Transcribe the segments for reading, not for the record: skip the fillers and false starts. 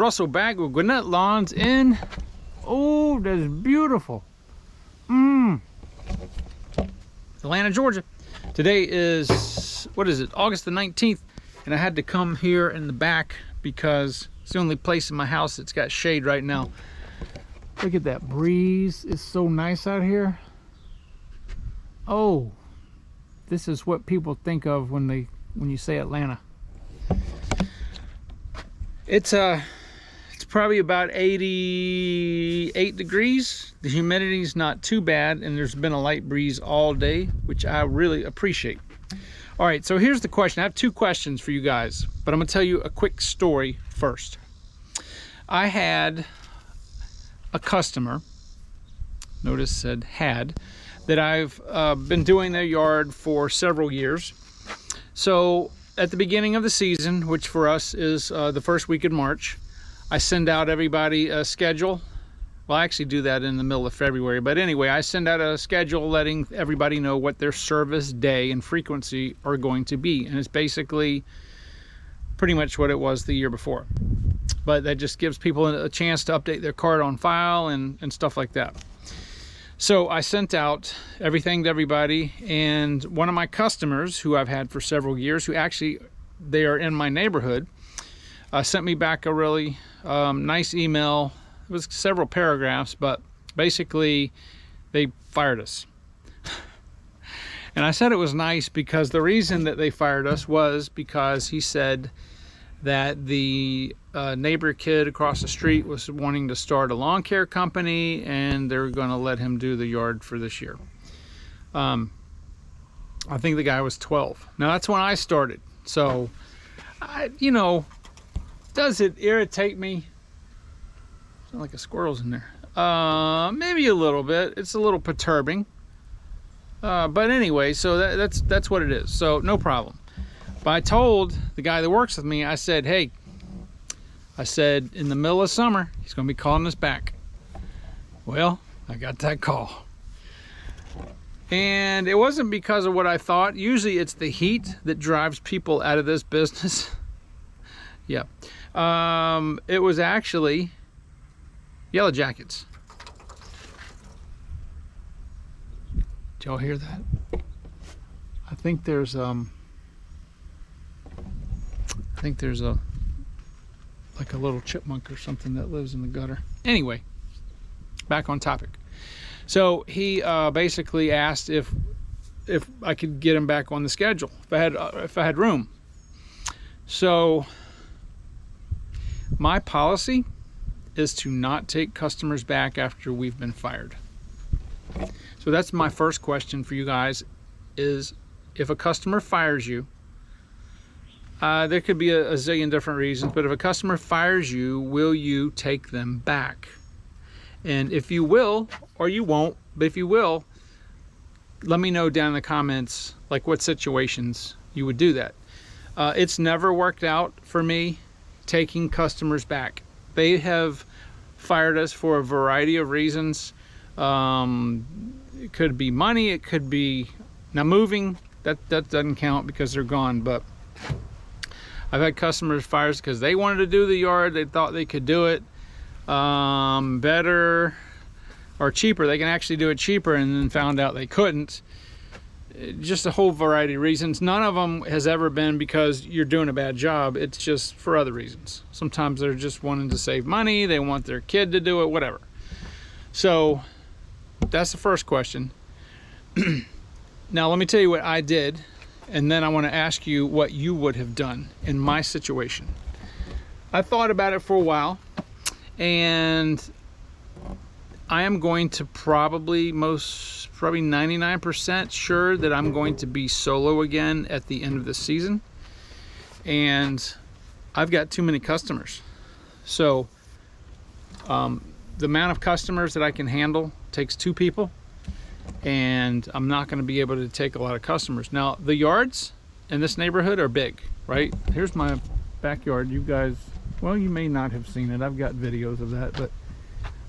Russell back with Gwinnett Lawns in, oh, that's beautiful. Atlanta, Georgia. Today is, what is it, August the 19th, and I had to come here in the back because it's the only place in my house that's got shade right now. Look at that breeze. It's so nice out here. Oh, this is what people think of when you say Atlanta. It's probably about 88 degrees. The humidity's not too bad, and there's been a light breeze all day, which I really appreciate. All right, so here's the question. I have two questions for you guys, but I'm gonna tell you a quick story first. I had a customer, notice said had, that I've been doing their yard for several years. So at the beginning of the season, which for us is the first week in March, I send out everybody a schedule. Well, I actually do that in the middle of February, but anyway, I send out a schedule letting everybody know what their service day and frequency are going to be, and it's basically pretty much what it was the year before. But that just gives people a chance to update their card on file and stuff like that. So I sent out everything to everybody, and one of my customers who I've had for several years, who actually, they are in my neighborhood, sent me back a really nice email. It was several paragraphs, but basically they fired us. And I said it was nice because the reason that they fired us was because he said that the neighbor kid across the street was wanting to start a lawn care company, and they were going to let him do the yard for this year. I think the guy was 12. Now that's when I started. So, you know, does it irritate me? Sound like a squirrel's in there. Maybe a little bit. It's a little perturbing. But anyway, so that's what it is. So no problem. But I told the guy that works with me, I said, hey, I said, in the middle of summer, he's going to be calling us back. Well, I got that call. And it wasn't because of what I thought. Usually it's the heat that drives people out of this business. Yeah. It was actually Yellow Jackets. Did y'all hear that? I think there's a like a little chipmunk or something that lives in the gutter. Anyway, back on topic. So he basically asked if I could get him back on the schedule, if I had room. So my policy is to not take customers back after we've been fired. So that's my first question for you guys, is if a customer fires you, there could be a zillion different reasons, but if a customer fires you, will you take them back? And if you will, or you won't, but if you will, let me know down in the comments, like what situations you would do that. It's never worked out for me taking customers back. They have fired us for a variety of reasons. It could be money, it could be, now moving, that doesn't count because they're gone, but I've had customers fire us because they wanted to do the yard, they thought they could do it better or cheaper. They can actually do it cheaper, and then found out they couldn't. Just a whole variety of reasons. None of them has ever been because you're doing a bad job. It's just for other reasons. Sometimes they're just wanting to save money, they want their kid to do it, whatever. So that's the first question. Now let me tell you what I did, and then I want to ask you what you would have done in my situation. I thought about it for a while, and I am going to probably 99% sure that I'm going to be solo again at the end of the season, and I've got too many customers. So the amount of customers that I can handle takes 2 people, and I'm not going to be able to take a lot of customers. Now the yards in this neighborhood are big, right? Here's my backyard. You guys, well, you may not have seen it. I've got videos of that, but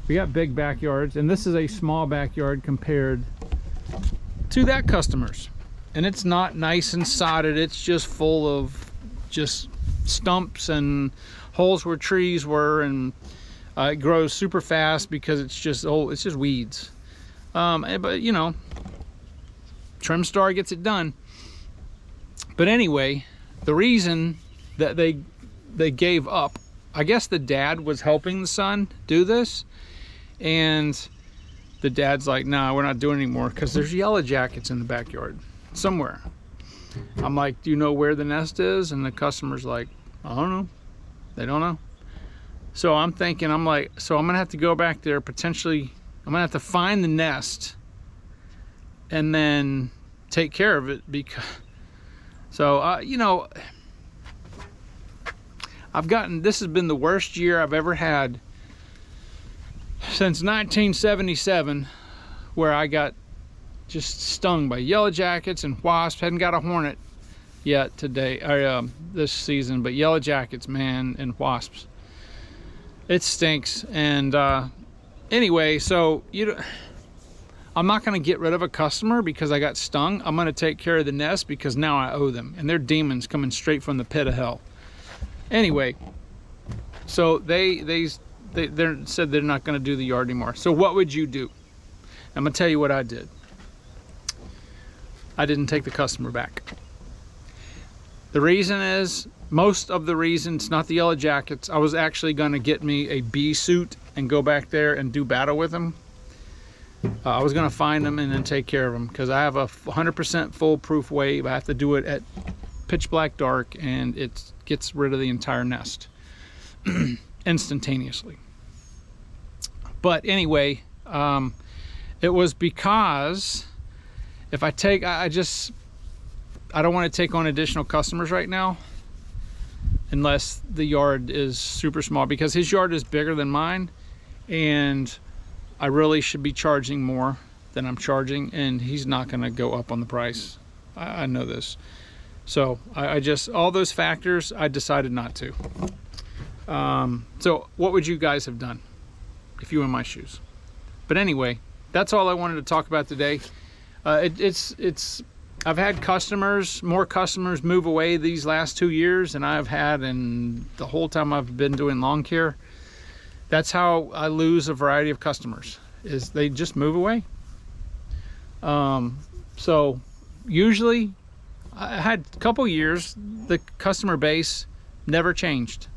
we got big backyards, and this is a small backyard compared to that customer's. And it's not nice and sodded, it's just full of just stumps and holes where trees were, and it grows super fast because it's just weeds. But you know, Trim Star gets it done. But anyway, the reason that they gave up, I guess the dad was helping the son do this, and the dad's like, nah, we're not doing it anymore because there's yellow jackets in the backyard somewhere. I'm like, do you know where the nest is? And the customer's like, I don't know. They don't know. So I'm thinking, I'm like, so I'm gonna have to go back there, potentially I'm gonna have to find the nest and then take care of it, because so you know, this has been the worst year I've ever had since 1977, where I got just stung by yellow jackets and wasps. Hadn't got a hornet yet today, or this season, but yellow jackets, man, and wasps. It stinks. And anyway, so I'm not going to get rid of a customer because I got stung. I'm going to take care of the nest because now I owe them, and they're demons coming straight from the pit of hell. Anyway, so they said they're not going to do the yard anymore. So what would you do? I'm going to tell you what I did. I didn't take the customer back. The reason is, most of the reason, it's not the yellow jackets. I was actually going to get me a bee suit and go back there and do battle with them. I was going to find them and then take care of them, because I have a 100% foolproof wave. I have to do it at pitch black dark, and it gets rid of the entire nest instantaneously. But anyway, it was because if I take, I don't want to take on additional customers right now unless the yard is super small, because his yard is bigger than mine, and I really should be charging more than I'm charging, and he's not going to go up on the price. I know this. So I just, all those factors, I decided not to. So what would you guys have done if you were in my shoes? But anyway, that's all I wanted to talk about today. I've had more customers move away these last 2 years than I've had in the whole time I've been doing lawn care. That's how I lose a variety of customers, is they just move away. So usually, I had a couple years, the customer base never changed.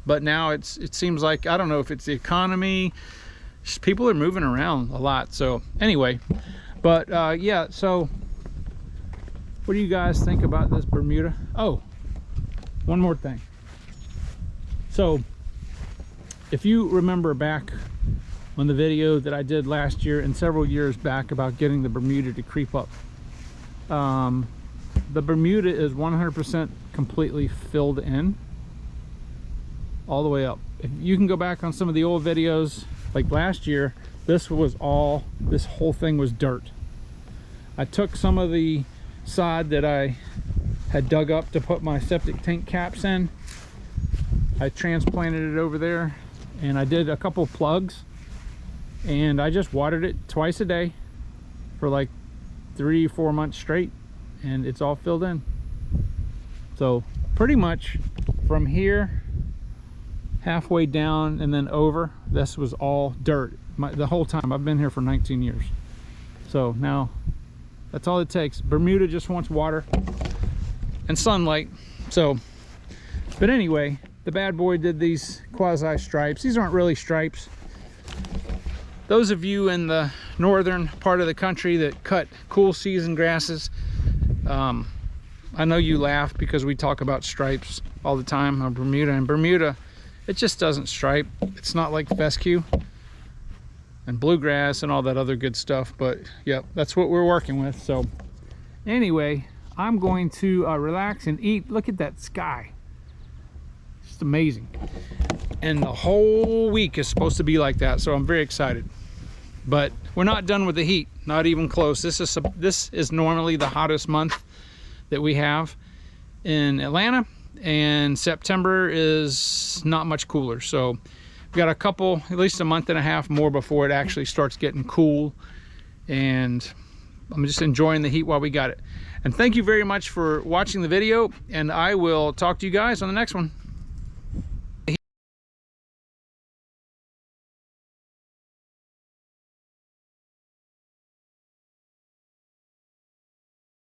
But now it seems like, I don't know if it's the economy, people are moving around a lot. So anyway, but yeah, so what do you guys think about this Bermuda? Oh, one more thing. So if you remember back on the video that I did last year and several years back about getting the Bermuda to creep up, the Bermuda is 100% completely filled in all the way up. If you can go back on some of the old videos, like last year, this whole thing was dirt. I took some of the sod that I had dug up to put my septic tank caps in. I transplanted it over there, and I did a couple plugs, and I just watered it twice a day for like 3-4 months straight, and it's all filled in. So pretty much from here halfway down and then over, this was all dirt the whole time. I've been here for 19 years. So now that's all it takes. Bermuda just wants water and sunlight. So, but anyway, the bad boy did these quasi stripes. These aren't really stripes. Those of you in the northern part of the country that cut cool season grasses, I know you laugh because we talk about stripes all the time on Bermuda, and Bermuda, it just doesn't stripe. It's not like fescue and bluegrass and all that other good stuff, but yeah, that's what we're working with. So anyway, I'm going to relax and eat. Look at that sky. It's amazing. And the whole week is supposed to be like that, so I'm very excited. But we're not done with the heat, not even close. This is normally the hottest month that we have in Atlanta, and September is not much cooler. So we've got at least a month and a half more before it actually starts getting cool, and I'm just enjoying the heat while we got it. And thank you very much for watching the video, and I will talk to you guys on the next one.